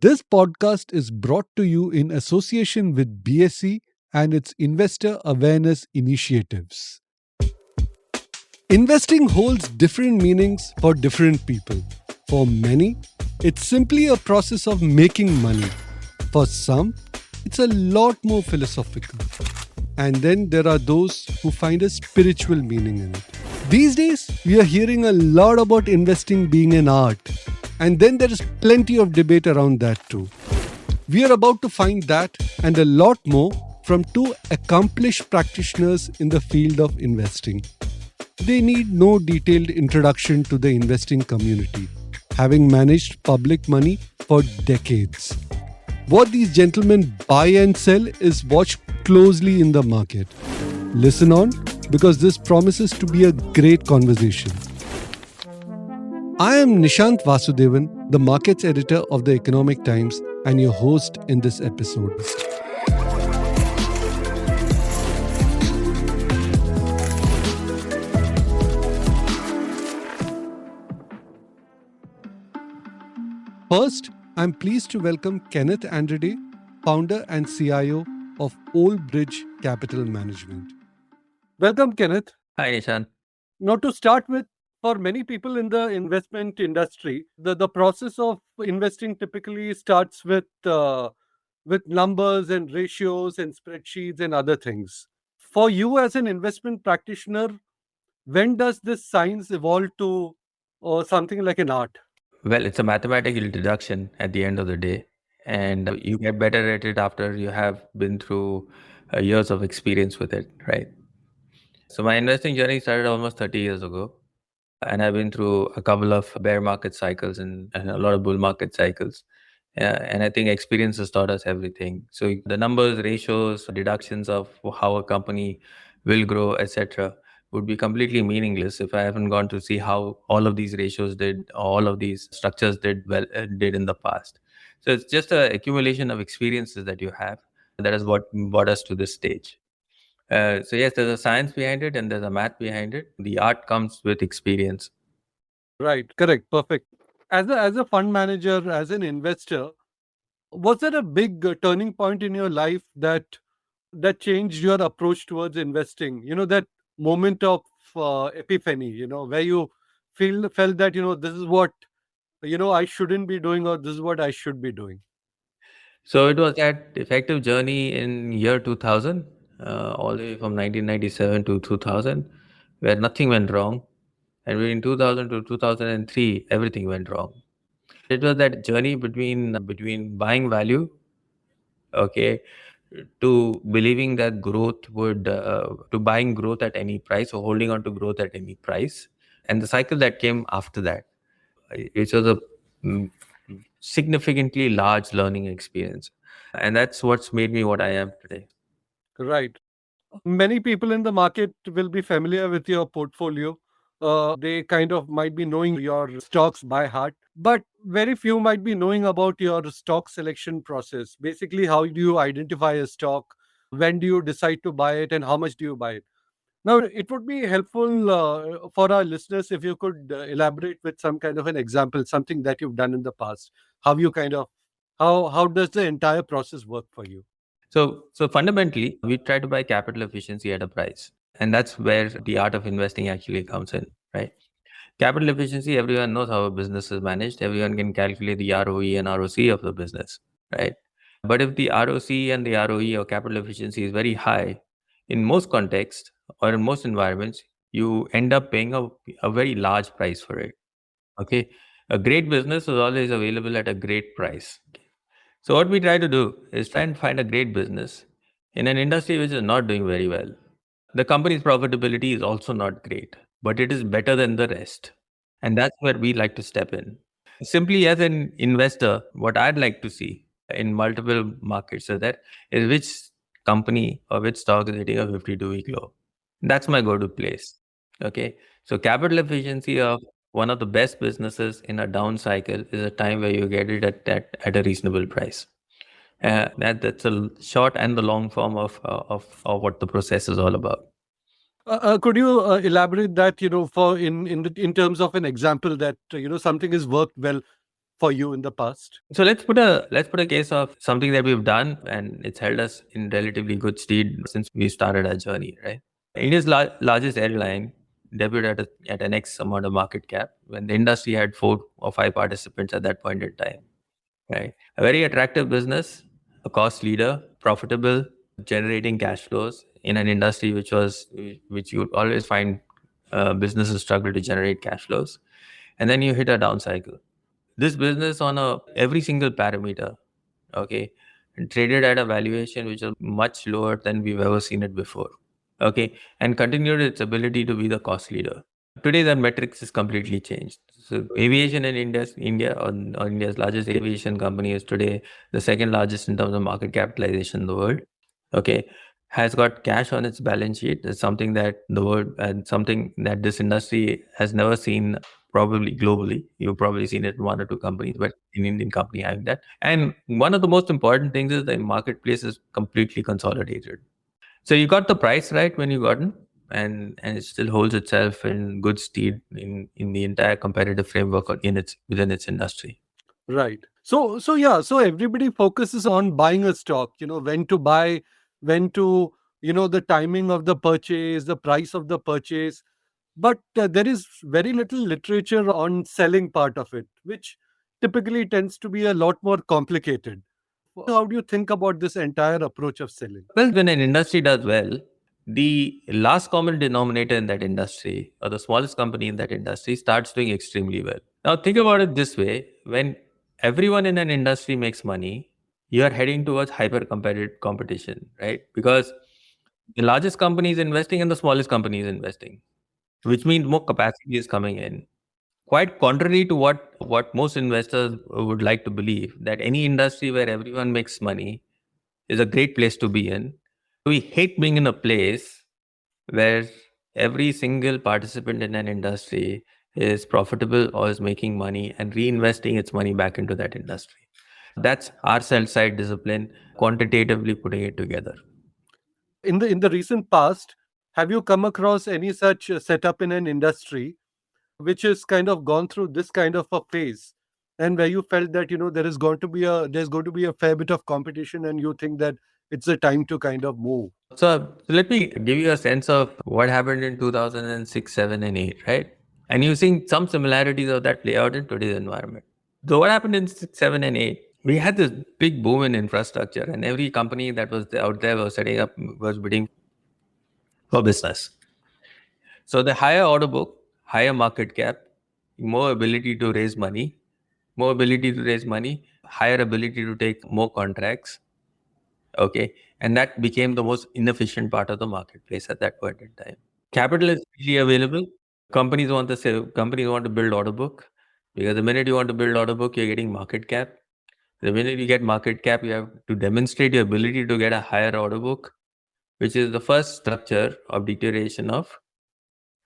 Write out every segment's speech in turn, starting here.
This podcast is brought to you in association with BSE and its investor awareness initiatives. Investing holds different meanings for different people. For many, it's simply a process of making money. For some, it's a lot more philosophical. And then there are those who find a spiritual meaning in it. These days, we are hearing a lot about investing being an art. And then there is plenty of debate around that too. We are about to find that and a lot more from two accomplished practitioners in the field of investing. They need no detailed introduction to the investing community, having managed public money for decades. What these gentlemen buy and sell is watched closely in the market. Listen on, because this promises to be a great conversation. I am Nishant Vasudevan, the markets editor of the Economic Times, and your host in this episode. First, I'm pleased to welcome Kenneth Andrade, founder and CIO of Old Bridge Capital Management. Welcome, Kenneth. Hi, Nishan. Now, to start with, for many people in the investment industry, the process of investing typically starts with numbers and ratios and spreadsheets and other things. For you as an investment practitioner, when does this science evolve to something like an art? Well, it's a mathematical deduction at the end of the day, and you get better at it after you have been through years of experience with it, right? So my investing journey started almost 30 years ago, and I've been through a couple of bear market cycles and a lot of bull market cycles. And I think experience has taught us everything. So the numbers, ratios, deductions of how a company will grow, etc., would be completely meaningless if I haven't gone to see how all of these ratios did, all of these structures did in the past. So it's just an accumulation of experiences that you have that is what brought us to this stage. So yes, there's a science behind it and there's a math behind it. The art comes with experience. Right, correct, perfect. As a fund manager, as an investor, was there a big turning point in your life that changed your approach towards investing? That moment of epiphany. Where you felt that this is what I shouldn't be doing, or this is what I should be doing. So it was that effective journey in year 2000, all the way from 1997 to 2000, where nothing went wrong. And between 2000 to 2003, everything went wrong. It was that journey between buying value, okay, to believing that growth to buying growth at any price or holding on to growth at any price. And the cycle that came after that, it was a significantly large learning experience. And that's what's made me what I am today. Right. Many people in the market will be familiar with your portfolio. They kind of might be knowing your stocks by heart, but very few might be knowing about your stock selection process. Basically, how do you identify a stock? When do you decide to buy it, and how much do you buy it? Now, it would be helpful for our listeners if you could elaborate with some kind of an example, something that you've done in the past. How you kind of how does the entire process work for you? So fundamentally, we try to buy capital efficiency at a price. And that's where the art of investing actually comes in, right? Capital efficiency, everyone knows how a business is managed. Everyone can calculate the ROE and ROC of the business, right? But if the ROC and the ROE or capital efficiency is very high, in most contexts or in most environments, you end up paying a very large price for it. Okay. A great business is always available at a great price. So what we try to do is try and find a great business in an industry which is not doing very well. The company's profitability is also not great, but it is better than the rest. And that's where we like to step in. Simply as an investor, what I'd like to see in multiple markets is which company or which stock is hitting a 52-week low. That's my go-to place. Okay. So capital efficiency of one of the best businesses in a down cycle is a time where you get it at a reasonable price. That's a short and the long form of what the process is all about. Could you elaborate that, for in terms of an example that something has worked well? for you in the past? So let's put a case of something that we've done, and it's held us in relatively good stead since we started our journey, right? India's largest airline debuted at an X amount of market cap when the industry had 4 or 5 participants at that point in time, right? A very attractive business, a cost leader, profitable, generating cash flows in an industry which you always find businesses struggle to generate cash flows, and then you hit a down cycle. This business on every single parameter, okay, traded at a valuation which is much lower than we've ever seen it before, okay, and continued its ability to be the cost leader. Today, that metrics is completely changed. So, aviation in or India's largest aviation company, is today the second largest in terms of market capitalization in the world. Okay, has got cash on its balance sheet. It's something that the world and something that this industry has never seen. Probably globally, you've probably seen it in 1 or 2 companies, but in Indian company having that. And one of the most important things is the marketplace is completely consolidated. So you got the price right when you got in, and it still holds itself in good stead in the entire competitive framework within its industry. Right. So everybody focuses on buying a stock, when to buy, when to, the timing of the purchase, the price of the purchase. But there is very little literature on selling part of it, which typically tends to be a lot more complicated. How do you think about this entire approach of selling? Well, when an industry does well, the last common denominator in that industry, or the smallest company in that industry, starts doing extremely well. Now, think about it this way: when everyone in an industry makes money, you are heading towards hyper competitive competition, right? Because the largest company is investing and the smallest company is investing, which means more capacity is coming in. Quite contrary to what most investors would like to believe, that any industry where everyone makes money is a great place to be in. We hate being in a place where every single participant in an industry is profitable or is making money and reinvesting its money back into that industry. That's our sell side discipline, quantitatively putting it together. In the recent past, have you come across any such setup in an industry which has kind of gone through this kind of a phase, and where you felt that there's going to be a fair bit of competition, and you think that it's a time to kind of move? So let me give you a sense of what happened in 2006, 7, and 8, right? And you're seeing some similarities of that play out in today's environment. So what happened in 6, 7, and 8? We had this big boom in infrastructure, and every company that was out there was bidding for business. So the higher order book, higher market cap, more ability to raise money, higher ability to take more contracts. Okay. And that became the most inefficient part of the marketplace at that point in time. Capital is easily available. Companies want to build order book, because the minute you want to build order book, you're getting market cap. The minute you get market cap, you have to demonstrate your ability to get a higher order book, which is the first structure of deterioration of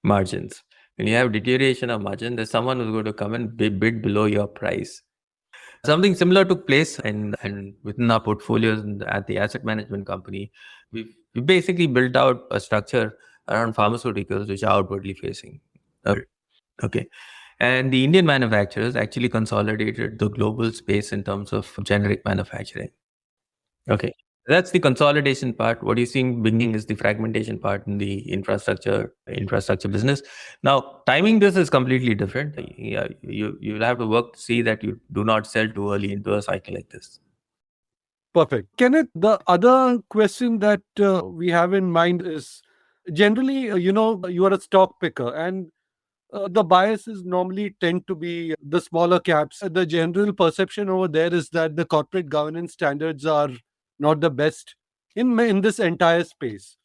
margins. When you have deterioration of margin, there's someone who's going to come and bid below your price. Something similar took place and within our portfolios at the asset management company. We basically built out a structure around pharmaceuticals which are outwardly facing. Okay. And the Indian manufacturers actually consolidated the global space in terms of generic manufacturing. Okay. That's the consolidation part. What you're seeing beginning is the fragmentation part in the infrastructure business. Now, timing this is completely different. Yeah, you'll have to work to see that you do not sell too early into a cycle like this. Perfect. Kenneth, the other question that we have in mind is, generally, you are a stock picker, and the biases normally tend to be the smaller caps. The general perception over there is that the corporate governance standards are not the best in this entire space.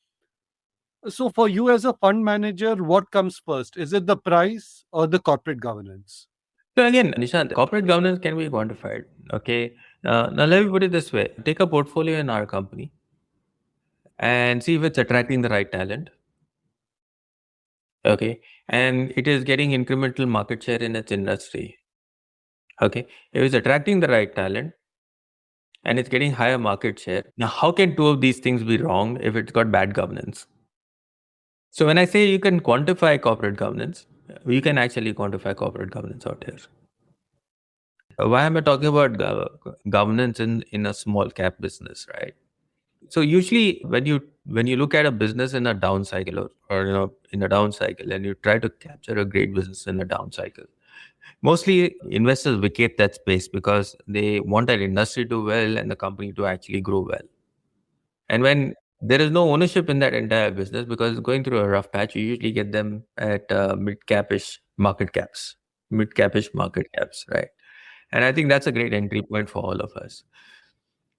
So, for you as a fund manager, what comes first? Is it the price or the corporate governance? So again, Nishant, corporate governance can be quantified. Okay. Now let me put it this way: take a portfolio in our company and see if it's attracting the right talent. Okay. And it is getting incremental market share in its industry. Okay. If it's attracting the right talent and it's getting higher market share, now how can two of these things be wrong if it's got bad governance? So when I say you can quantify corporate governance, you can actually quantify corporate governance out here. Why am I talking about governance in a small cap business, right? So usually when you look at a business in a down cycle or in a down cycle and you try to capture a great business in a down cycle, mostly investors vacate that space because they want that industry to do well and the company to actually grow well. And when there is no ownership in that entire business because it's going through a rough patch, you usually get them at mid capish market caps, right? And I think that's a great entry point for all of us.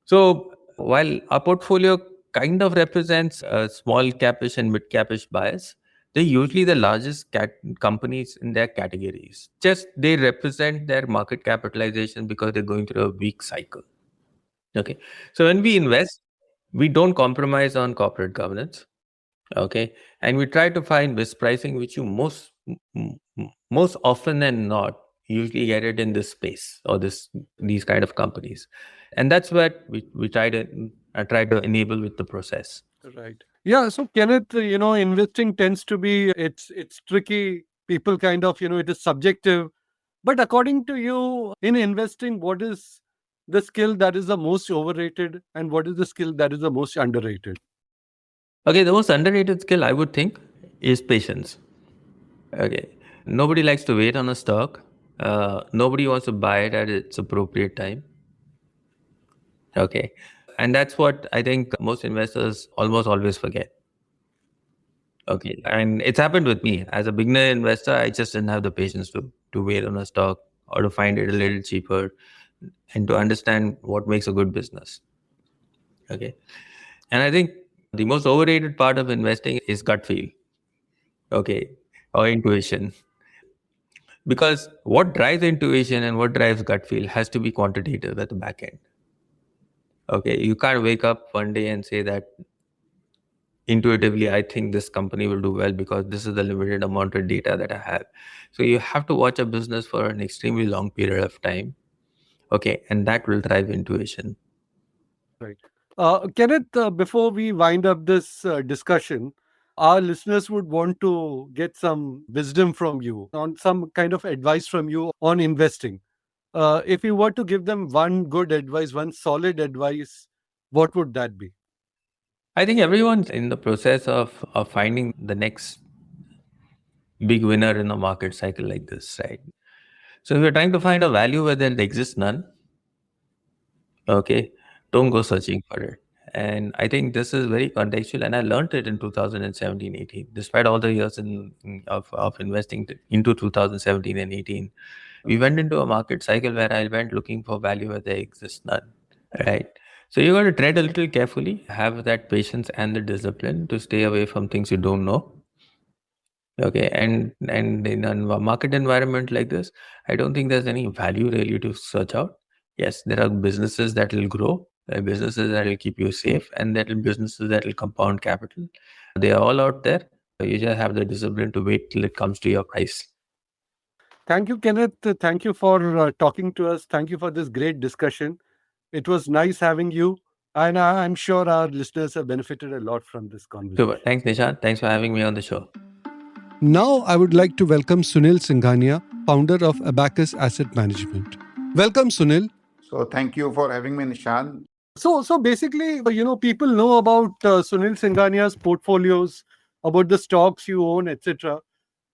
So while our portfolio kind of represents a small capish and mid capish bias, they're usually the largest companies in their categories. Just they represent their market capitalization because they're going through a weak cycle. Okay. So when we invest, we don't compromise on corporate governance. Okay. And we try to find mispricing, which you most often than not usually get it in this space or these kind of companies. And that's what we try to enable with the process. Right. Yeah. So Kenneth, investing tends to be it's tricky. People kind of, it is subjective. But according to you, in investing, what is the skill that is the most overrated and what is the skill that is the most underrated? Okay, the most underrated skill I would think is patience. Okay. Nobody likes to wait on a stock. Nobody wants to buy it at its appropriate time. Okay. And that's what I think most investors almost always forget. Okay. And it's happened with me. As a beginner investor, I just didn't have the patience to wait on a stock or to find it a little cheaper and to understand what makes a good business. Okay. And I think the most overrated part of investing is gut feel. Okay. Or intuition. Because what drives intuition and what drives gut feel has to be quantitative at the back end. Okay. You can't wake up one day and say that intuitively I think this company will do well because this is the limited amount of data that I have. So you have to watch a business for an extremely long period of time. Okay. And that will drive intuition. Right. Kenneth, before we wind up this discussion, our listeners would want to get some wisdom from you, on some kind of advice from you on investing. If you were to give them one good advice, one solid advice, what would that be? I think everyone's in the process of finding the next big winner in a market cycle like this, right? So if you're trying to find a value where there exists none, okay, don't go searching for it. And I think this is very contextual, and I learned it in 2017, 18. Despite all the years of investing into 2017 and 18, we went into a market cycle where I went looking for value where there exists none, right? So you got to tread a little carefully, have that patience and the discipline to stay away from things you don't know. Okay, and in a market environment like this, I don't think there's any value really to search out. Yes, there are businesses that will grow, there are businesses that will keep you safe, and there are businesses that will compound capital. They are all out there. You just have the discipline to wait till it comes to your price. Thank you, Kenneth. Thank you for talking to us. Thank you for this great discussion. It was nice having you. And I'm sure our listeners have benefited a lot from this conversation. Super. Thanks, Nishant. Thanks for having me on the show. Now, I would like to welcome Sunil Singhania, founder of Abacus Asset Management. Welcome, Sunil. So thank you for having me, Nishan. So basically, people know about Sunil Singhania's portfolios, about the stocks you own, etc.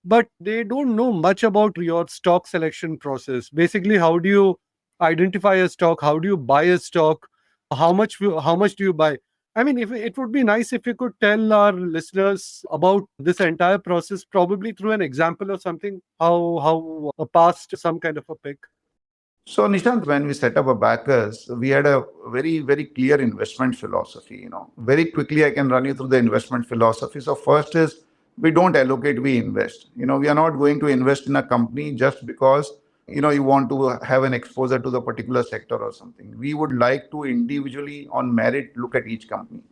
But they don't know much about your stock selection process. Basically, how do you identify a stock? How do you buy a stock? How much do you buy? I mean, if it would be nice if you could tell our listeners about this entire process, probably through an example or something. How past some kind of a pick. So Nishant, when we set up Abacus, we had a very, very clear investment philosophy. Very quickly, I can run you through the investment philosophy. So first is we don't allocate, we invest. We are not going to invest in a company just because you want to have an exposure to the particular sector or something. We would like to individually on merit look at each company.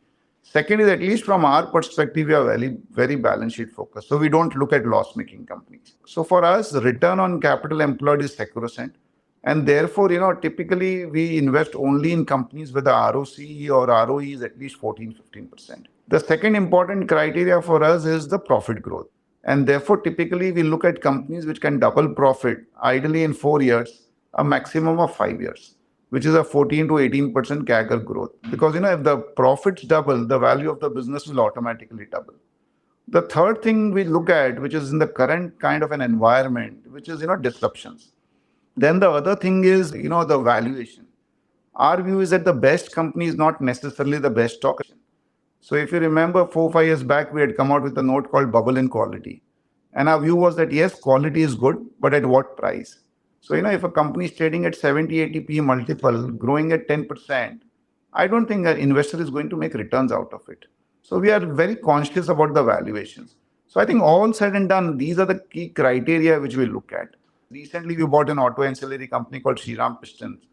Second is, at least from our perspective, we are very, very balance sheet focused. So we don't look at loss-making companies. So for us, the return on capital employed is sacrosanct. And therefore, typically we invest only in companies where the ROC or ROE is at least 14-15%. The second important criteria for us is the profit growth. And therefore, typically we look at companies which can double profit ideally in 4 years a maximum of 5 years, which is a 14 to 18% CAGR growth. Because if the profits double, the value of the business will automatically double. The third thing we look at, which is in the current kind of an environment, which is disruptions. Then the other thing is the valuation. Our view is that the best company is not necessarily the best stock. So if you remember 4 5 years back, we had come out with a note called bubble in quality. And our view was that yes, quality is good, but at what price? So if a company is trading at 70 80 P multiple, growing at 10%, I don't think an investor is going to make returns out of it. So we are very conscious about the valuations. So I think all said and done, these are the key criteria which we look at. Recently, we bought an auto ancillary company called Shriram Pistons.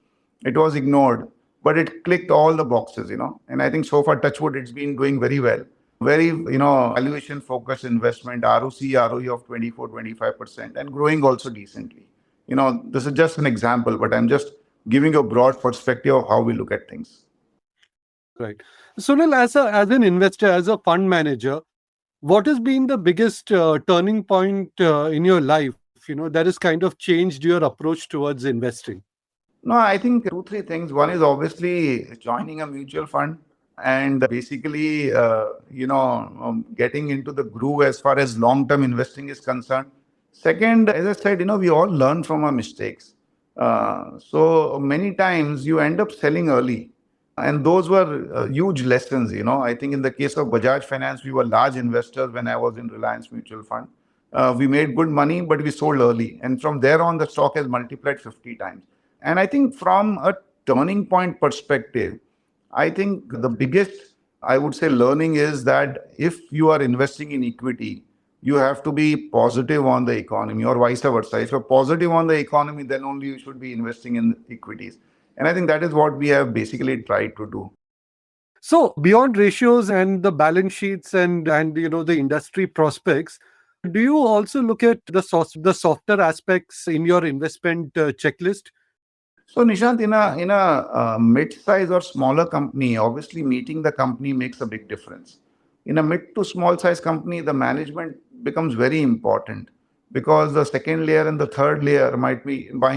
It was ignored, but it clicked all the boxes. And I think so far, touchwood, it's been doing very well. Very, valuation focused investment, ROC, ROE of 24 25%, and growing also decently. This is just an example, but I'm just giving a broad perspective of how we look at things. Right. Sunil, as an investor, as a fund manager, what has been the biggest turning point in your life, that has kind of changed your approach towards investing? No, I think two, three things. One is obviously joining a mutual fund and basically, getting into the groove as far as long-term investing is concerned. Second, as I said, we all learn from our mistakes. So many times you end up selling early. And those were huge lessons. I think in the case of Bajaj Finance, we were large investors when I was in Reliance Mutual Fund. We made good money, but we sold early. And from there on, the stock has multiplied 50 times. And I think from a turning point perspective, I think the biggest, I would say, learning is that if you are investing in equity, you have to be positive on the economy or vice versa. If you're positive on the economy, then only you should be investing in equities. And I think that is what we have basically tried to do. So beyond ratios and the balance sheets and the industry prospects, do you also look at the softer aspects in your investment checklist? So Nishant, in a mid-size or smaller company, obviously meeting the company makes a big difference. In a mid to small size company, the management becomes very important because the second layer and the third layer might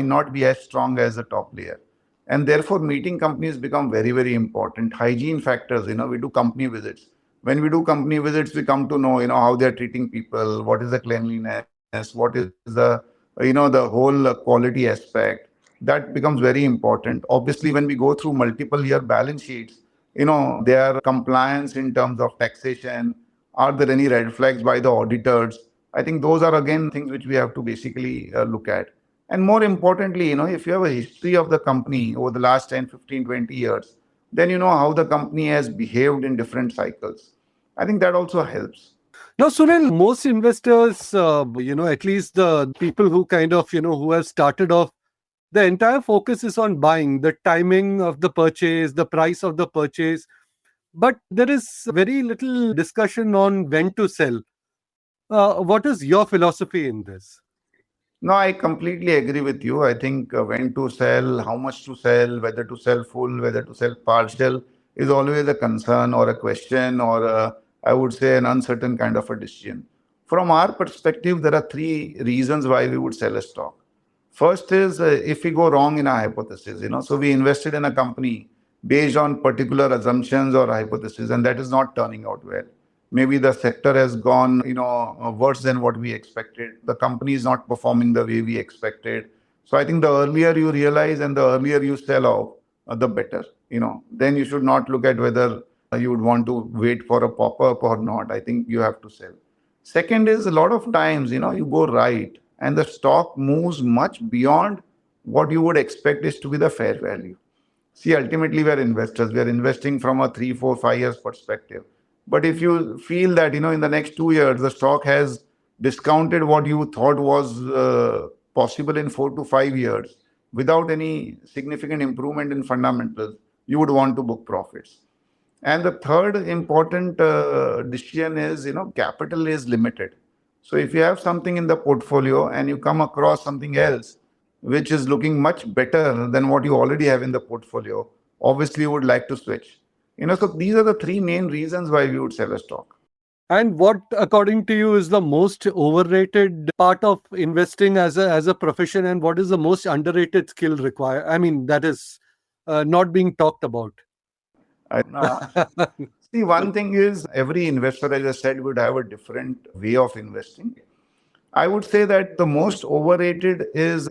not be as strong as the top layer. And therefore, meeting companies become very, very important. Hygiene factors, we do company visits. When we do company visits, we come to know, how they're treating people, what is the cleanliness, what is the whole quality aspect. That becomes very important. Obviously, when we go through multiple year balance sheets, their compliance in terms of taxation, are there any red flags by the auditors? I think those are again things which we have to basically look at. And more importantly, if you have a history of the company over the last 10, 15, 20 years, then you know how the company has behaved in different cycles. I think that also helps. Now, Sunil, most investors, at least the people who kind of, who have started off, the entire focus is on buying, the timing of the purchase, the price of the purchase. But there is very little discussion on when to sell. What is your philosophy in this? No, I completely agree with you. I think when to sell, how much to sell, whether to sell full, whether to sell partial is always a concern or a question or I would say an uncertain kind of a decision. From our perspective, there are three reasons why we would sell a stock. First is if we go wrong in a hypothesis, so we invested in a company based on particular assumptions or hypothesis, and that is not turning out well. Maybe the sector has gone, worse than what we expected. The company is not performing the way we expected. So I think the earlier you realize and the earlier you sell off, the better. Then you should not look at whether you would want to wait for a pop-up or not. I think you have to sell. Second is a lot of times, you go right and the stock moves much beyond what you would expect is to be the fair value. See, ultimately we are investors. We are investing from a 3, 4, 5 years perspective. But if you feel that, in the next 2 years, the stock has discounted what you thought was possible in 4 to 5 years without any significant improvement in fundamentals, you would want to book profits. And the third important decision is, capital is limited. So if you have something in the portfolio and you come across something else, which is looking much better than what you already have in the portfolio, obviously you would like to switch. So these are the three main reasons why we would sell a stock. And what, according to you, is the most overrated part of investing as a profession, and what is the most underrated skill required? I mean, that is not being talked about. See, one thing is every investor, as I said, would have a different way of investing. I would say that the most overrated is,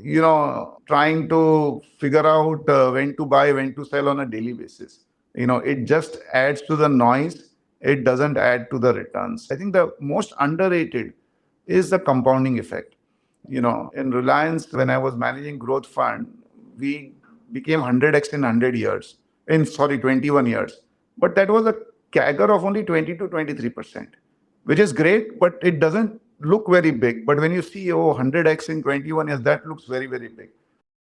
trying to figure out when to buy, when to sell on a daily basis. It just adds to the noise. It doesn't add to the returns. I think the most underrated is the compounding effect. In Reliance, when I was managing growth fund, we became 100x in 100 years, 21 years. But that was a CAGR of only 20 to 23%, which is great, but it doesn't look very big. But when you see, 100x in 21 years, that looks very, very big.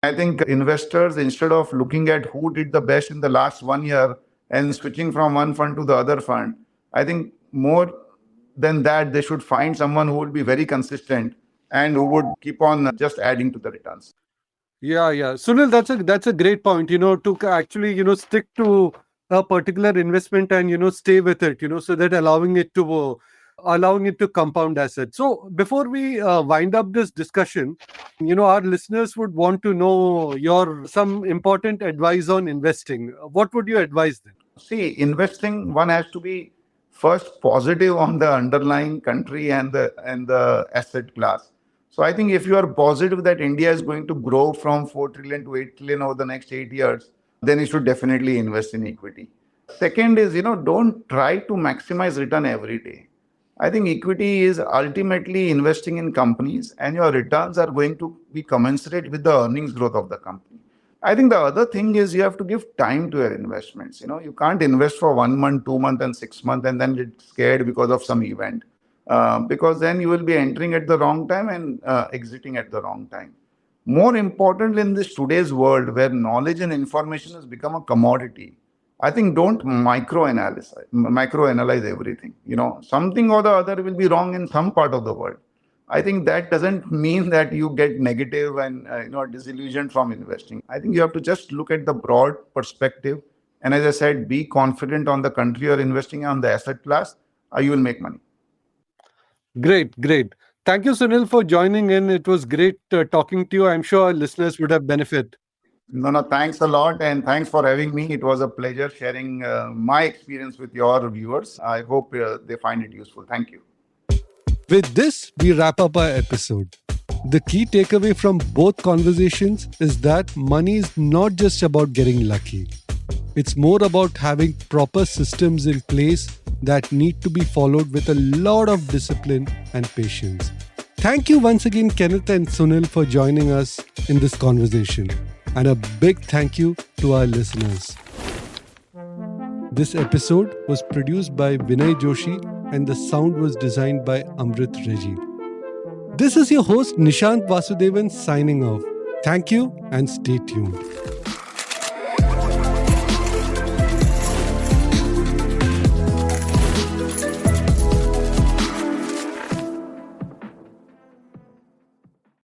I think investors, instead of looking at who did the best in the last 1 year and switching from one fund to the other fund, I think more than that, they should find someone who would be very consistent and who would keep on just adding to the returns. Yeah, yeah. Sunil, that's a great point, to actually, stick to a particular investment and, stay with it, so that allowing it to compound assets. So before we wind up this discussion, our listeners would want to know some important advice on investing. What would you advise them? See, investing, one has to be first positive on the underlying country and the asset class. So I think if you are positive that India is going to grow from 4 trillion to 8 trillion over the next 8 years, then you should definitely invest in equity. Second is, don't try to maximize return every day. I think equity is ultimately investing in companies, and your returns are going to be commensurate with the earnings growth of the company. I think the other thing is you have to give time to your investments. You can't invest for 1 month, 2 months, and 6 months and then get scared because of some event. Because then you will be entering at the wrong time and exiting at the wrong time. More importantly, in this today's world where knowledge and information has become a commodity, I think don't microanalyze everything. Something or the other will be wrong in some part of the world. I think that doesn't mean that you get negative and disillusioned from investing. I think you have to just look at the broad perspective, and as I said, be confident on the country you're investing on, the asset class, you will make money. Great, great. Thank you, Sunil, for joining in. It was great talking to you. I'm sure our listeners would have benefit. No, thanks a lot, and thanks for having me. It was a pleasure sharing my experience with your viewers. I hope they find it useful. Thank you. With this, we wrap up our episode. The key takeaway from both conversations is that money is not just about getting lucky. It's more about having proper systems in place that need to be followed with a lot of discipline and patience. Thank you once again, Kenneth and Sunil, for joining us in this conversation. And a big thank you to our listeners. This episode was produced by Vinay Joshi and the sound was designed by Amrit Reji. This is your host Nishant Vasudevan signing off. Thank you and stay tuned.